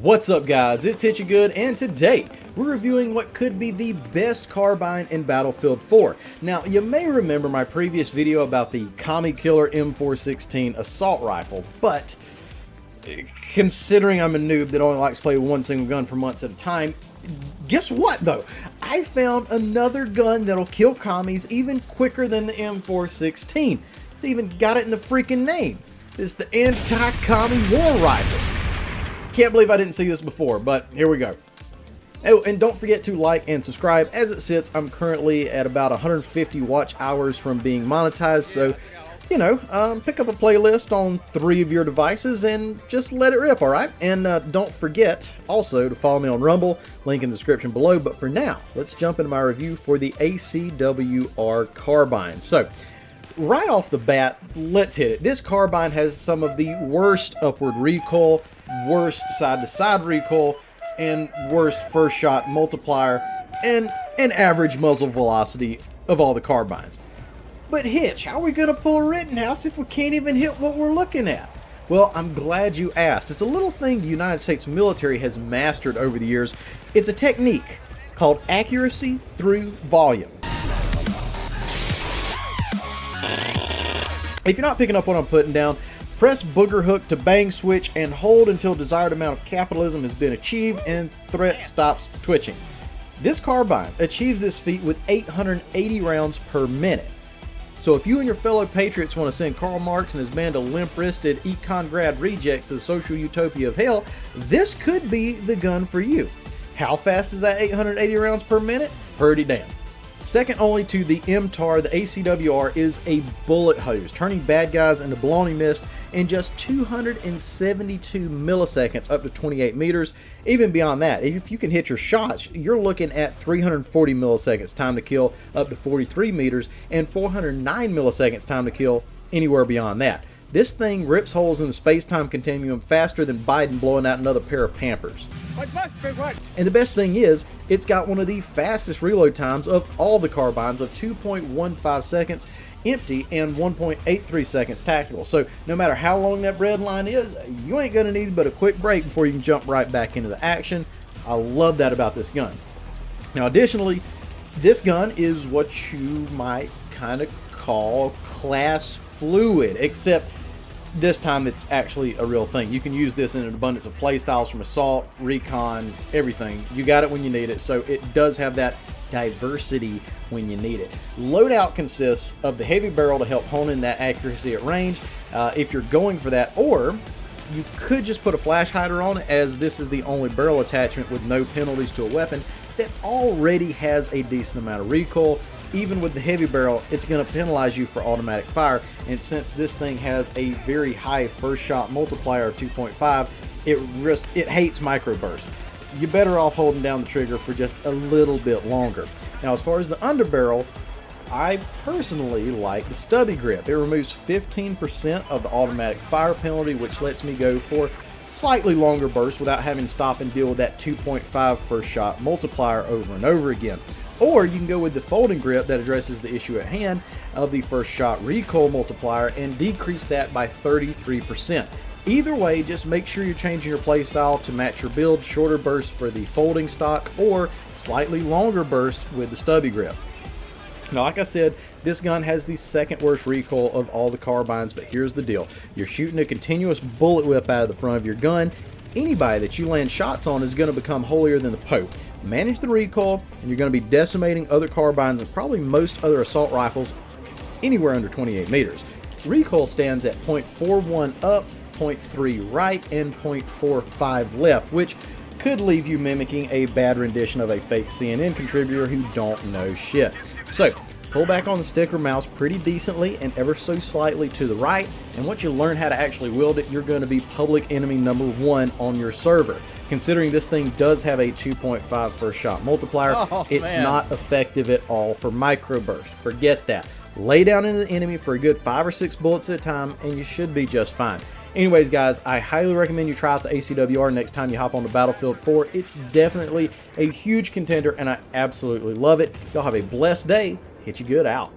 What's up guys, it's Hitchagood and today we're reviewing what could be the best carbine in Battlefield 4. Now you may remember my previous video about the Commie Killer M416 assault rifle, but considering I'm a noob that only likes to play one single gun for months at a time, guess what though? I found another gun that'll kill commies even quicker than the M416. It's even got it in the freaking name. It's the anti-commie war rifle. Can't believe I didn't see this before, but here we go. Oh, and don't forget to like and subscribe. As it sits, I'm currently at about 150 watch hours from being monetized, so, you know, pick up a playlist on 3 of your devices and just let it rip, alright? And don't forget also to follow me on Rumble, link in the description below. But for now, let's jump into my review for the ACW-R Carbine. So, right off the bat, let's hit it. This carbine has some of the worst upward recoil, worst side-to-side recoil, and worst first shot multiplier, and an average muzzle velocity of all the carbines. But Hitch, how are we going to pull a Rittenhouse if we can't even hit what we're looking at? Well, I'm glad you asked. It's a little thing the United States military has mastered over the years. It's a technique called accuracy through volume. If you're not picking up what I'm putting down, press booger hook to bang switch and hold until desired amount of capitalism has been achieved and threat stops twitching. This carbine achieves this feat with 880 rounds per minute. So if you and your fellow patriots want to send Karl Marx and his band of limp-wristed econ grad rejects to the social utopia of hell, this could be the gun for you. How fast is that 880 rounds per minute? Pretty damn. Second only to the MTAR, the ACW-R is a bullet hose, turning bad guys into baloney mist in just 272 milliseconds up to 28 meters. Even beyond that, if you can hit your shots, you're looking at 340 milliseconds time to kill up to 43 meters and 409 milliseconds time to kill anywhere beyond that. This thing rips holes in the space-time continuum faster than Biden blowing out another pair of Pampers. And the best thing is, it's got one of the fastest reload times of all the carbines of 2.15 seconds empty and 1.83 seconds tactical. So no matter how long that bread line is, you ain't gonna need but a quick break before you can jump right back into the action. I love that about this gun. Now additionally, this gun is what you might kind of call class fluid, except this time it's actually a real thing. You can use this in an abundance of playstyles from assault, recon, everything. You got it when you need it, so it does have that diversity when you need it. Loadout consists of the heavy barrel to help hone in that accuracy at range if you're going for that, or you could just put a flash hider on it, as this is the only barrel attachment with no penalties to a weapon that already has a decent amount of recoil. Even with the heavy barrel, it's going to penalize you for automatic fire, and since this thing has a very high first shot multiplier of 2.5, it hates microburst. You're better off holding down the trigger for just a little bit longer. Now as far as the underbarrel, I personally like the stubby grip. It removes 15% of the automatic fire penalty, which lets me go for slightly longer bursts without having to stop and deal with that 2.5 first shot multiplier over and over again. Or you can go with the folding grip that addresses the issue at hand of the first shot recoil multiplier and decrease that by 33%. Either way, just make sure you're changing your playstyle to match your build. Shorter bursts for the folding stock or slightly longer burst with the stubby grip. Now, like I said, this gun has the second worst recoil of all the carbines, but here's the deal. You're shooting a continuous bullet whip out of the front of your gun. Anybody that you land shots on is going to become holier than the Pope. Manage the recoil, and you're going to be decimating other carbines and probably most other assault rifles anywhere under 28 meters. Recoil stands at 0.41 up, 0.3 right, and 0.45 left, which could leave you mimicking a bad rendition of a fake CNN contributor who don't know shit. So, pull back on the stick or mouse pretty decently and ever so slightly to the right, and once you learn how to actually wield it, you're going to be public enemy number 1 on your server. Considering this thing does have a 2.5 first shot multiplier, it's not effective at all for microburst. Forget that. Lay down into the enemy for a good 5 or 6 bullets at a time and you should be just fine. Anyways guys, I highly recommend you try out the ACW-R next time you hop on to Battlefield 4. It's definitely a huge contender and I absolutely love it. Y'all have a blessed day. Hitchagood out.